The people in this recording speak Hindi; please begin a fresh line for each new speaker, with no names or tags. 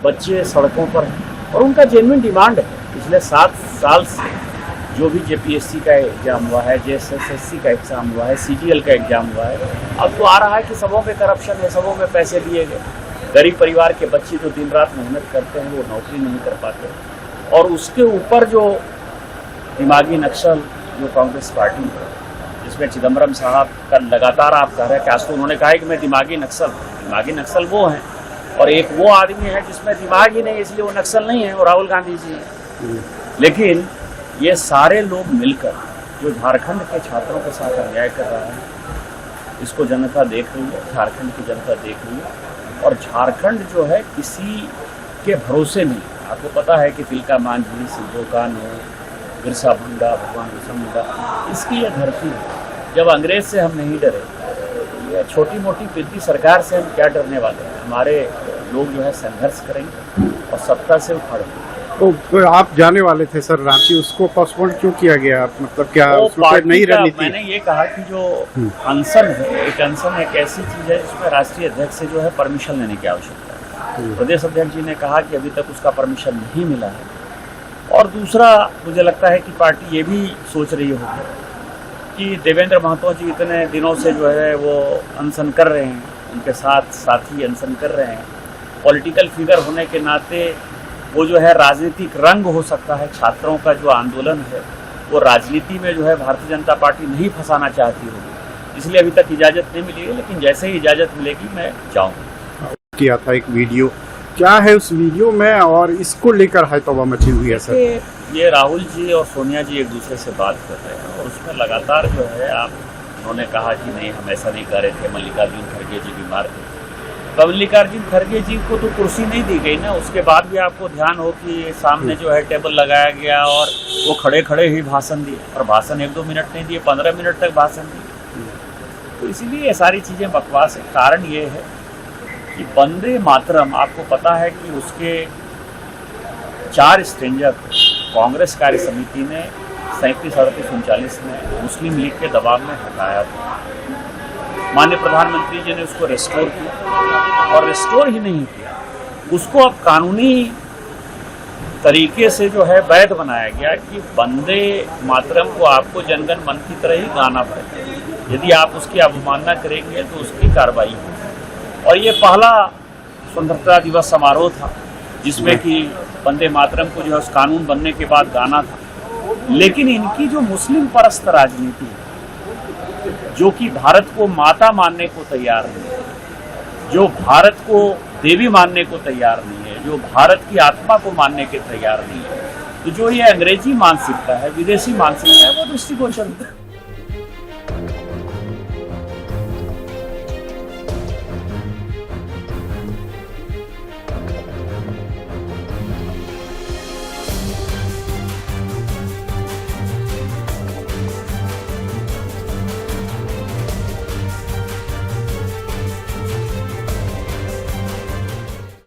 बच्चे सड़कों पर हैं और उनका जेन्युइन डिमांड है। पिछले 7 साल से जो भी जेपीएससी का एग्ज़ाम हुआ है, जेएसएससी का एग्ज़ाम हुआ है, सीजीएल का एग्ज़ाम हुआ है, अब तो आ रहा है कि सबों में करप्शन है, सबों में पैसे दिए गए। गरीब परिवार के बच्चे जो दिन रात मेहनत करते हैं वो नौकरी नहीं कर पाते, और उसके ऊपर जो दिमागी नक्सल जो कांग्रेस पार्टी है, जिसमें चिदम्बरम साहब का लगातार आप कह रहे हैं कि आज तो उन्होंने कहा है कि मैं दिमागी नक्सल वो हैं, और एक वो आदमी है जिसमें दिमाग ही नहीं, इसलिए वो नक्सल नहीं है, वो राहुल गांधी जी हैं। लेकिन ये सारे लोग मिलकर जो झारखंड के छात्रों के साथ अन्याय कर रहा है, इसको जनता देख रही है, झारखंड की जनता देख रही है। और झारखंड जो है किसी के भरोसे नहीं। आपको पता है कि तिलका मांझी, सिद्धू कान्हू, बिरसा मुंडा, भगवान बिरसा मुंडा, इसकी यह धरती है। जब अंग्रेज से हम नहीं डरे, ये छोटी मोटी पिद्दी सरकार से हम क्या डरने वाले हैं। हमारे लोग जो है संघर्ष करेंगे और सत्ता से उखाड़ेंगे।
तो आप जाने वाले थे सर रांची, उसको पोस्टपोन क्यों किया गया? मतलब क्या नहीं रणनीति?
मैंने ये कहा कि जो अनशन है, एक ऐसी चीज़ है जिसमें राष्ट्रीय अध्यक्ष से जो है परमिशन लेने की आवश्यकता है। प्रदेश अध्यक्ष जी ने कहा कि अभी तक उसका परमिशन नहीं मिला है। और दूसरा, मुझे लगता है कि पार्टी ये भी सोच रही होगी कि देवेंद्र महतो जी इतने दिनों से जो है वो अनशन कर रहे हैं, उनके साथ साथी अनशन कर रहे हैं। पॉलिटिकल फिगर होने के नाते वो जो है राजनीतिक रंग हो सकता है। छात्रों का जो आंदोलन है वो राजनीति में जो है भारतीय जनता पार्टी नहीं फंसाना चाहती होगी, इसलिए अभी तक इजाज़त नहीं मिली है, लेकिन जैसे ही इजाज़त मिलेगी मैं जाऊँगा।
किया था एक वीडियो, क्या है उस वीडियो में और इसको लेकर हैतोबा मची हुई है सर?
ये राहुल जी और सोनिया जी एक दूसरे से बात कर रहे हैं और उसमें लगातार जो है उन्होंने कहा कि नहीं, हम ऐसा नहीं कर रहे थे, मल्लिकार्जुन खड़गे जी बीमार थे। मल्लिकार्जुन खड़गे जी को तो कुर्सी नहीं दी गई ना, उसके बाद भी आपको ध्यान हो कि सामने जो है टेबल लगाया गया और वो खड़े खड़े ही भाषण दिए, और भाषण 1-2 मिनट नहीं दिए, 15 मिनट तक भाषण दिए। तो इसीलिए ये सारी चीज़ें बकवास है। कारण ये है कि वंदे मातरम, आपको पता है कि उसके 4 स्ट्रेंजर कांग्रेस कार्य समिति ने 37-38-39 में मुस्लिम लीग के दबाव में हटाया था। माननीय प्रधानमंत्री जी ने उसको रेस्टोर किया, और रेस्टोर ही नहीं किया, उसको अब कानूनी तरीके से जो है वैध बनाया गया कि वंदे मातरम को आपको जनगण मन की तरह ही गाना पड़ेगा। यदि आप उसकी अवमानना करेंगे तो उसकी कार्रवाई होगी। और ये पहला स्वतंत्रता दिवस समारोह था जिसमें कि वंदे मातरम को जो है उस कानून बनने के बाद गाना था। लेकिन इनकी जो मुस्लिम परस्त राजनीति है, जो कि भारत को माता मानने को तैयार नहीं है, जो भारत को देवी मानने को तैयार नहीं है, जो भारत की आत्मा को मानने के तैयार नहीं है, तो जो ये अंग्रेजी मानसिकता है, विदेशी मानसिकता है, वो दृष्टिगोचर है।